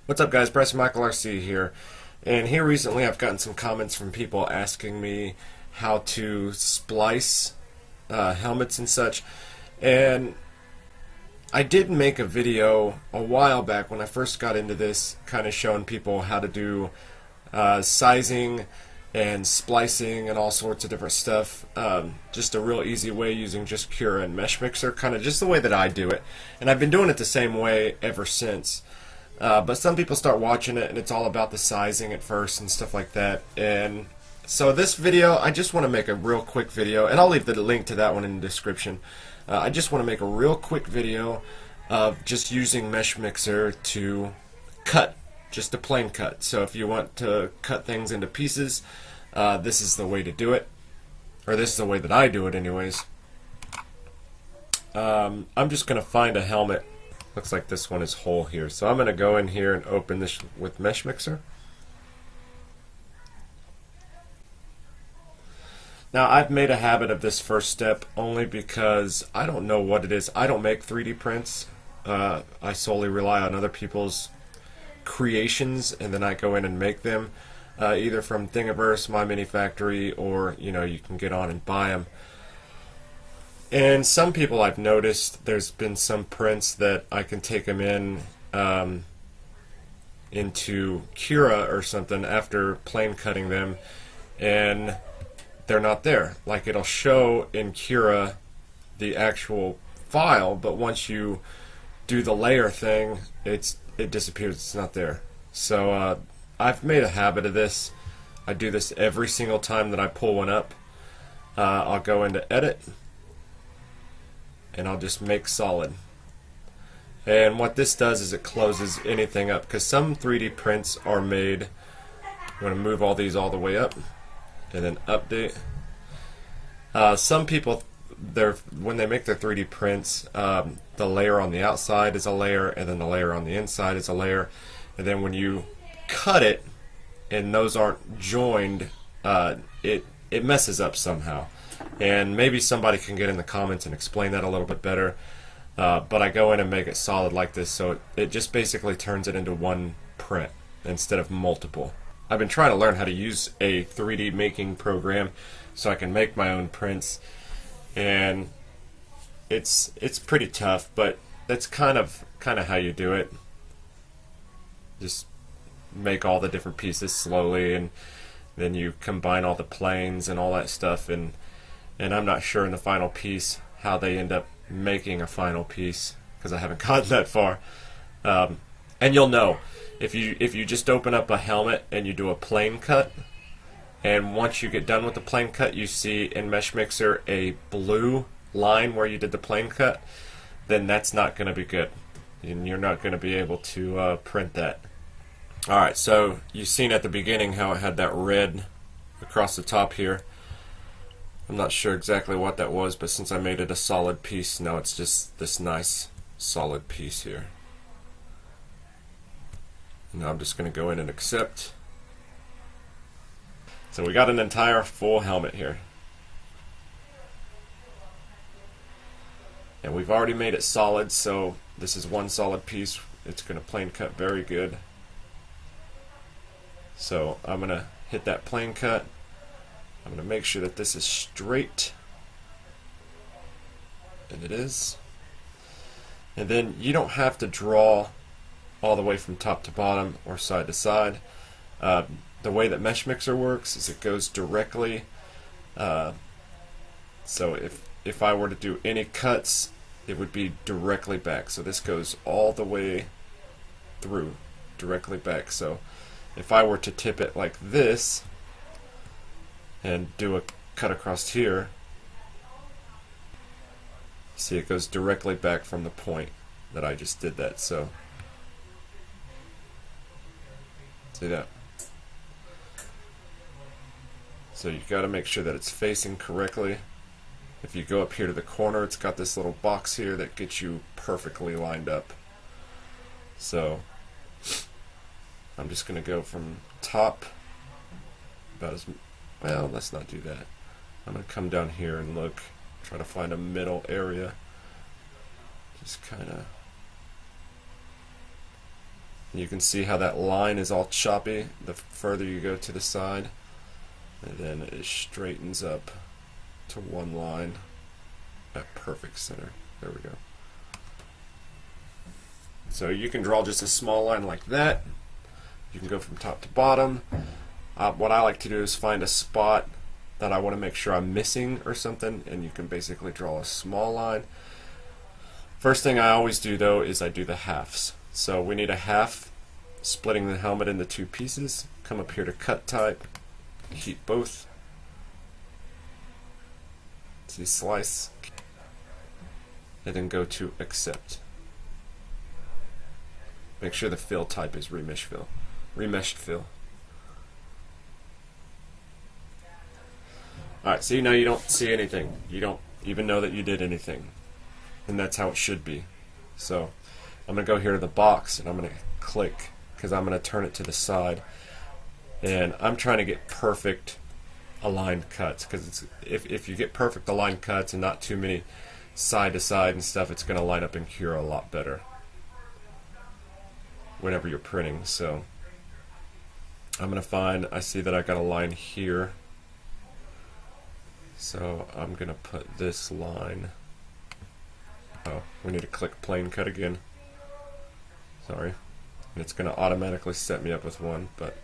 What's up, guys? Bryce Michael RC here. And here recently I've gotten some comments from people asking me how to splice helmets and such. And I did make a video a while back when I first got into this, kind of showing people how to do sizing and splicing and all sorts of different stuff. Just a real easy way using just Cura and Meshmixer, kind of just the way that I do it. And I've been doing it the same way ever since. But some people start watching it and it's all about the sizing at first and stuff like that. And so this video, I just want to make a real quick video, and I'll leave the link to that one in the description. I just want to make a real quick video of just using Meshmixer to cut, just a plain cut. So if you want to cut things into pieces, this is the way to do it, or this is the way that I do it anyways. I'm just going to find a helmet. Looks like this one is whole here. So I'm going to go in here and open this with Meshmixer. Now I've made a habit of this first step only because I don't know what it is. I don't make 3D prints. I solely rely on other people's creations, and then I go in and make them either from Thingiverse, My Mini Factory, or you can get on and buy them. And some people I've noticed, there's been some prints that I can take them in into Cura or something after plane cutting them, and they're not there. Like, it'll show in Cura the actual file, but once you do the layer thing, it disappears. It's not there. So I've made a habit of this. I do this every single time that I pull one up. I'll go into Edit, and I'll just make solid. And what this does is it closes anything up, because some 3D prints are made. I'm going to move all these all the way up and then update. Some people, when they make their 3D prints, the layer on the outside is a layer, and then the layer on the inside is a layer, and then when you cut it and those aren't joined, it messes up somehow. And maybe somebody can get in the comments and explain that a little bit better. But I go in and make it solid like this, so it just basically turns it into one print instead of multiple. I've been trying to learn how to use a 3D making program so I can make my own prints, and it's pretty tough, but that's kind of how you do it. Just make all the different pieces slowly, and then you combine all the planes and all that stuff, and I'm not sure in the final piece how they end up making a final piece, because I haven't gotten that far. And you'll know if you just open up a helmet and you do a plane cut, and once you get done with the plane cut, you see in Meshmixer a blue line where you did the plane cut, then that's not going to be good, and you're not going to be able to print that. Alright, so you've seen at the beginning how it had that red across the top here. I'm not sure exactly what that was, but since I made it a solid piece, now it's just this nice solid piece here. Now I'm just going to go in and accept. So we got an entire full helmet here. And we've already made it solid, so this is one solid piece. It's going to plane cut very good. So I'm going to hit that plane cut. I'm going to make sure that this is straight, and it is. And then you don't have to draw all the way from top to bottom or side to side. The way that Meshmixer works is it goes directly. So if I were to do any cuts, it would be directly back. So this goes all the way through, directly back. So if I were to tip it like this and do a cut across here, see, it goes directly back from the point that I just did that. So see that? So you've got to make sure that it's facing correctly. If you go up here to the corner, it's got this little box here that gets you perfectly lined up. So I'm just going to go from top about as well. Let's not do that. I'm going to come down here and look, try to find a middle area. Just kind of You can see how that line is all choppy the further you go to the side, and then it straightens up to one line at perfect center. There we go. So you can draw just a small line like that. You can go from top to bottom. What I like to do is find a spot that I want to make sure I'm missing or something, and you can basically draw a small line. First thing I always do though is I do the halves. So we need a half, splitting the helmet into two pieces. Come up here to cut type, keep both. See, slice, and then go to accept. Make sure the fill type is remeshed fill. Alright, see, now you don't see anything. You don't even know that you did anything. And that's how it should be. So I'm going to go here to the box and I'm going to click, because I'm going to turn it to the side. And I'm trying to get perfect aligned cuts, because if you get perfect aligned cuts and not too many side to side and stuff, it's going to line up in Cura a lot better whenever you're printing. So I'm going to find, I see that I got a line here, so I'm going to put this line, oh, we need to click plane cut again, sorry, and it's going to automatically set me up with one, but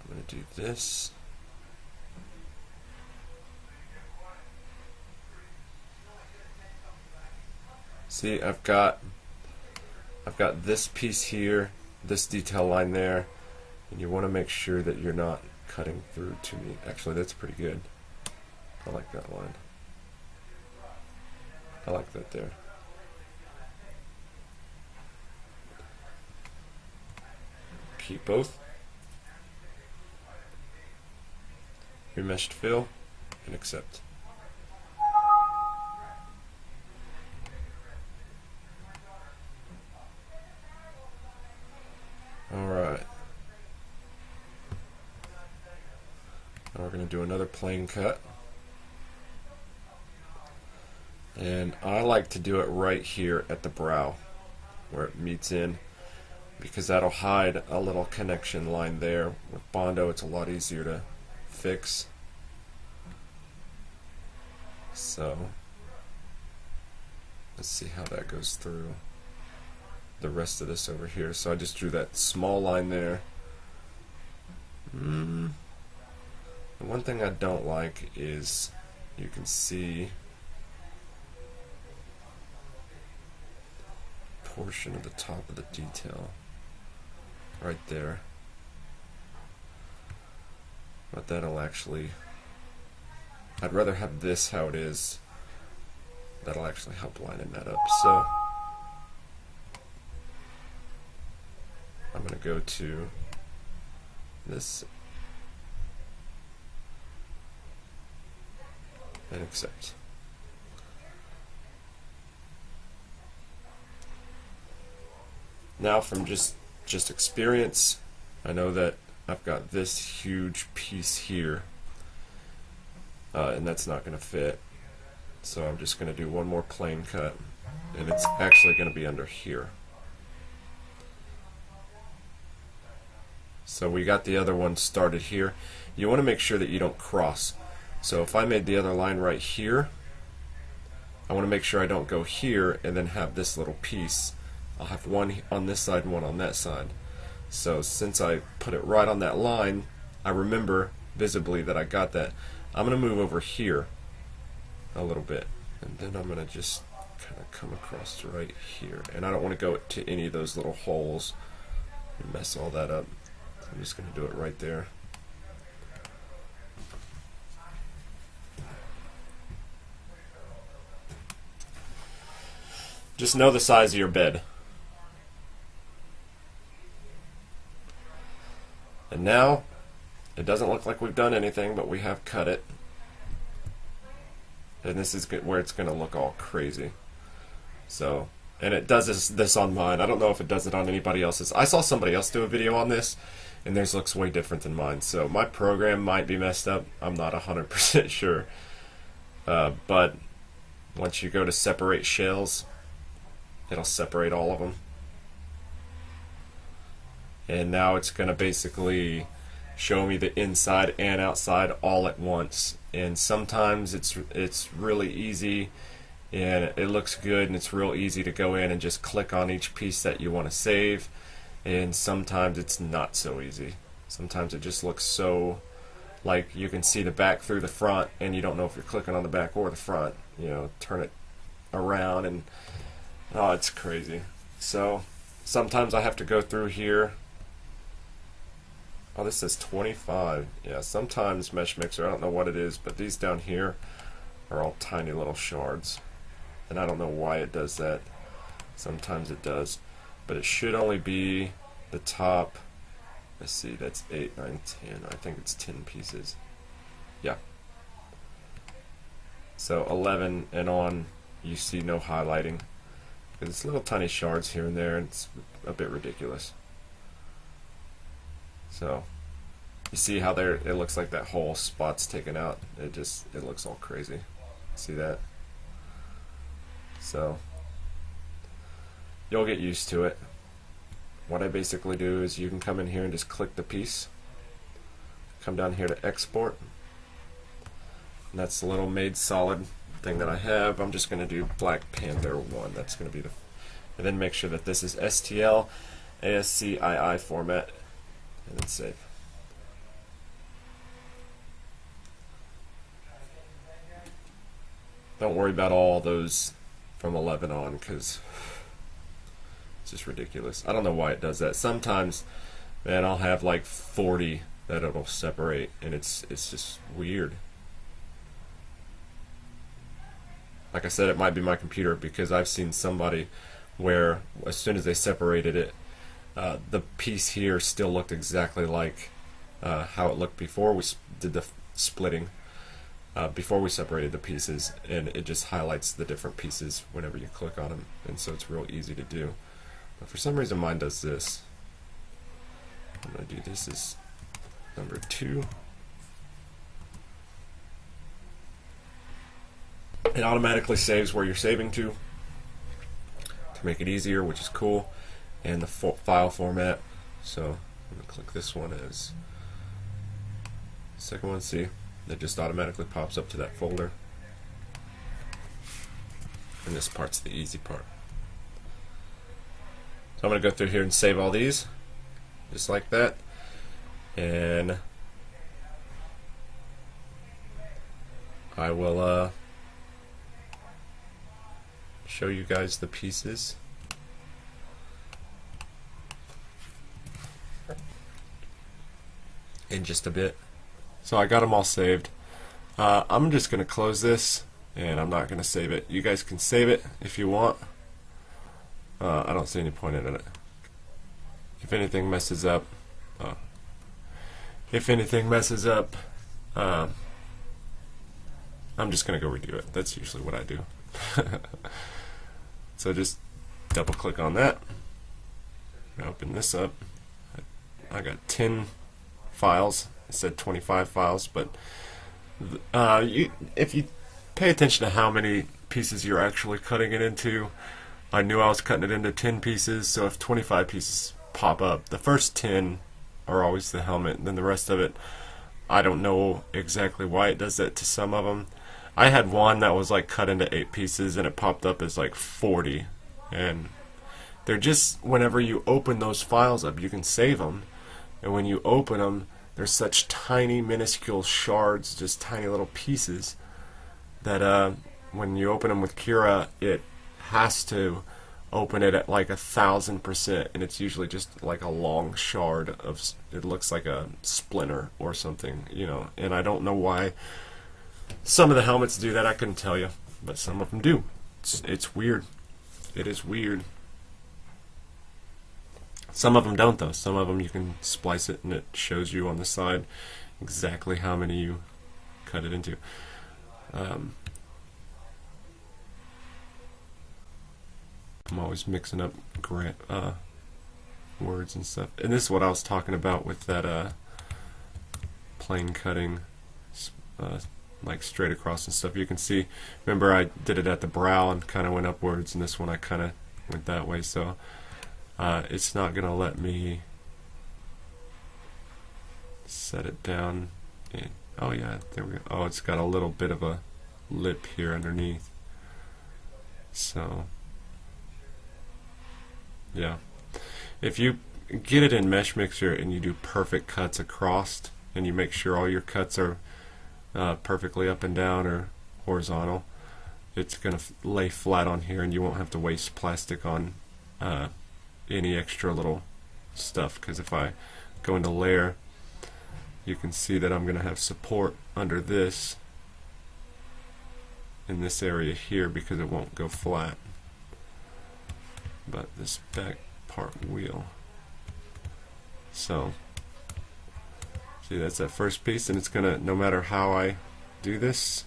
I'm going to do this. See, I've got this piece here, this detail line there, and you want to make sure that you're not cutting through to me. Actually, that's pretty good. I like that line. I like that there. Keep both. Remeshed fill and accept. Alright. Now we're going to do another plane cut. And I like to do it right here at the brow where it meets in, because that'll hide a little connection line there. With Bondo it's a lot easier to fix. So let's see how that goes through the rest of this over here. So I just drew that small line there. The one thing I don't like is you can see a portion of the top of the detail right there, but that'll actually, I'd rather have this how it is. That'll actually help lining that up. So I'm going to go to this and accept. Now from just experience, I know that I've got this huge piece here, and that's not going to fit. So I'm just going to do one more plane cut, and it's actually going to be under here. So we got the other one started here. You want to make sure that you don't cross. So if I made the other line right here, I want to make sure I don't go here and then have this little piece. I'll have one on this side and one on that side. So since I put it right on that line, I remember visibly that I got that. I'm going to move over here a little bit, and then I'm going to just kind of come across right here. And I don't want to go to any of those little holes and mess all that up. So I'm just going to do it right there. Just know the size of your bed. And now, it doesn't look like we've done anything, but we have cut it. And this is where it's going to look all crazy. So, and it does this on mine. I don't know if it does it on anybody else's. I saw somebody else do a video on this, and theirs looks way different than mine. So my program might be messed up. I'm not 100% sure. But once you go to separate shells, it'll separate all of them. and now it's going to basically show me the inside and outside all at once. And sometimes it's really easy and it looks good and it's real easy to go in and just click on each piece that you want to save, and sometimes it's not so easy. Sometimes it just looks so like you can see the back through the front and you don't know if you're clicking on the back or the front. You know, turn it around and oh, it's crazy. So sometimes I have to go through here. Oh, this says 25. Yeah, sometimes Meshmixer, I don't know what it is, but these down here are all tiny little shards. And I don't know why it does that. Sometimes it does. But it should only be the top. Let's see, that's 8, 9, 10. I think it's 10 pieces. Yeah. So 11 and on, you see no highlighting. It's little tiny shards here and there, and it's a bit ridiculous. So you see how there it looks like that whole spot's taken out. It looks all crazy. See that? So you'll get used to it. What I basically do is you can come in here and just click the piece, come down here to export, and that's the little made solid thing that I have. I'm just going to do Black Panther 1. That's going to be the, and then make sure that this is STL ASCII format, and then save. Don't worry about all those from 11 on, because it's just ridiculous. I don't know why it does that. Sometimes, man, I'll have like 40 that it'll separate, and it's just weird. Like I said, it might be my computer, because I've seen somebody where as soon as they separated it, the piece here still looked exactly like how it looked before we did the splitting, before we separated the pieces, and it just highlights the different pieces whenever you click on them, and so it's real easy to do. But for some reason mine does this. I'm going to do this as number 2. It automatically saves where you're saving to make it easier, which is cool, and the file format. So I'm going to click this one as second one. See, it just automatically pops up to that folder, and this part's the easy part. So I'm going to go through here and save all these just like that, and I will show you guys the pieces. In just a bit. So I got them all saved. I'm just going to close this, and I'm not going to save it. You guys can save it if you want. I don't see any point in it. If anything messes up, I'm just going to go redo it. That's usually what I do. So just double click on that. Open this up. I got 10 files. It said 25 files, but if you pay attention to how many pieces you're actually cutting it into, I knew I was cutting it into 10 pieces, so if 25 pieces pop up, the first 10 are always the helmet, and then the rest of it, I don't know exactly why it does that to some of them. I had one that was like cut into 8 pieces, and it popped up as like 40, and they're just, whenever you open those files up, you can save them, and when you open them, they're such tiny, minuscule shards, just tiny little pieces, that when you open them with Cura, it has to open it at like 1,000%, and it's usually just like a long shard of, it looks like a splinter or something, you know, and I don't know why some of the helmets do that. I couldn't tell you, but some of them do. It's weird. It is weird. Some of them don't, though. Some of them you can splice it and it shows you on the side exactly how many you cut it into. I'm always mixing up words and stuff. And this is what I was talking about with that plane cutting, like straight across and stuff. You can see, remember I did it at the brow and kind of went upwards, and this one I kind of went that way. So it's not going to let me set it down. And, oh yeah, there we go. Oh, it's got a little bit of a lip here underneath. So yeah, if you get it in Meshmixer and you do perfect cuts across, and you make sure all your cuts are perfectly up and down or horizontal, it's going to lay flat on here, and you won't have to waste plastic on any extra little stuff. Because if I go into layer, you can see that I'm going to have support under this in this area here because it won't go flat. But this back part will. So see, that's that first piece, and it's gonna, no matter how I do this,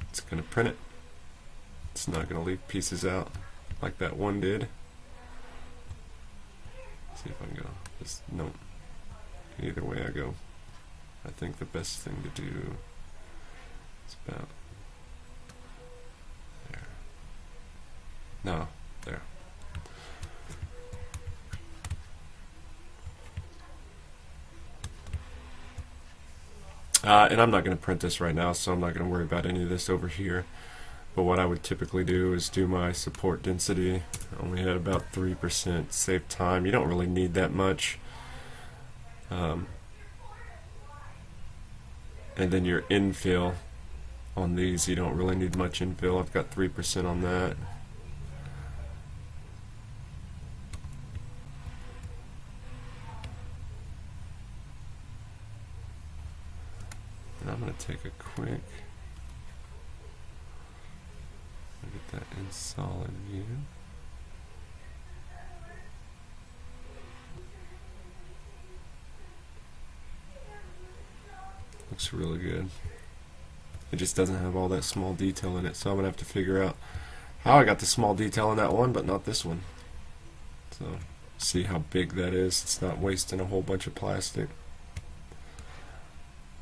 it's gonna print it. It's not gonna leave pieces out like that one did. Let's see if I can go. No. Either way I go, I think the best thing to do is about there. No, there. And I'm not going to print this right now, so I'm not going to worry about any of this over here. But what I would typically do is do my support density only at about 3%, save time. You don't really need that much. And then your infill on these, you don't really need much infill. I've got 3% on that. And I'm going to take a quick get that in solid view. Looks really good. It just doesn't have all that small detail in it, so I'm going to have to figure out how I got the small detail in that one but not this one. So see how big that is. It's not wasting a whole bunch of plastic.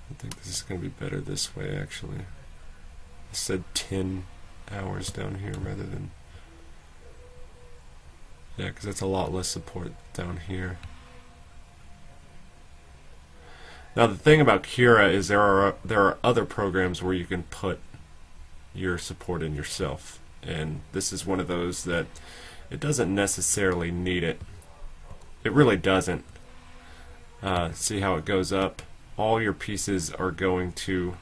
I think this is going to be better this way, actually. I said 10 hours down here rather than, yeah, because that's a lot less support down here. Now the thing about Cura is there are other programs where you can put your support in yourself, and this is one of those that it doesn't necessarily need it. It really doesn't. See how it goes up? All your pieces are going to,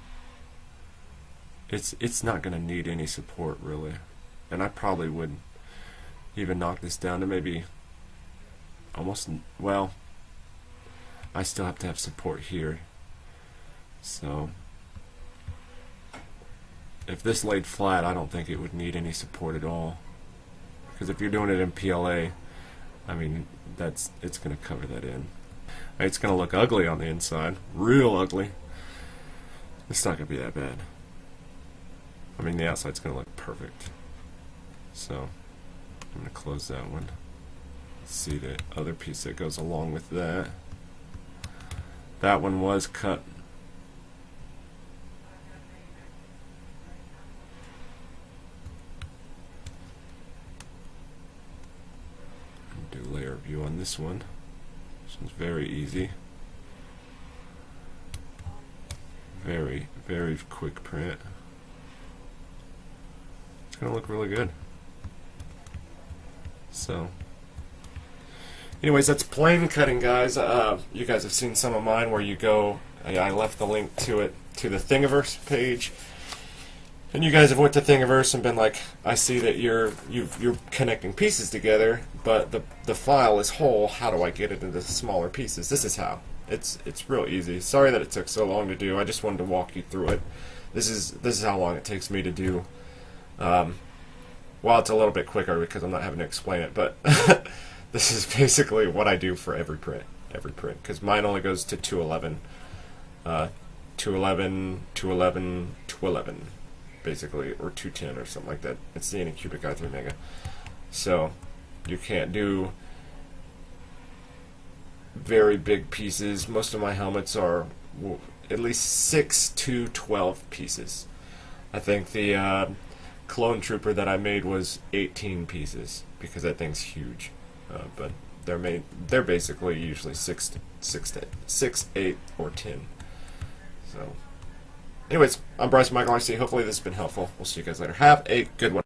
it's not going to need any support really. And I probably would even knock this down to maybe almost, well, I still have to have support here. So if this laid flat, I don't think it would need any support at all. Because if you're doing it in PLA, I mean, it's going to cover that in. It's going to look ugly on the inside, real ugly. It's not going to be that bad. I mean, the outside's going to look perfect. So I'm going to close that one. See the other piece that goes along with that. That one was cut. Do layer view on this one. This one's very easy. Very, very quick print. It's going to look really good. So anyways, that's plane cutting, guys. You guys have seen some of mine where you go, I left the link to it, to the Thingiverse page. And you guys have went to Thingiverse and been like, I see that you're connecting pieces together, but the file is whole. How do I get it into smaller pieces? This is how. It's real easy. Sorry that it took so long to do. I just wanted to walk you through it. This is how long it takes me to do. Well, it's a little bit quicker because I'm not having to explain it, but this is basically what I do for every print, because mine only goes to 211, 211, 211, 211, basically, or 210 or something like that. It's the Anycubic i3 Mega. So you can't do very big pieces. Most of my helmets are at least 6 to 12 pieces. I think the Clone Trooper that I made was 18 pieces because that thing's huge. But They're basically usually 6, 8, or 10. So, anyways, I'm Bryce Michael RC. Hopefully this has been helpful. We'll see you guys later. Have a good one.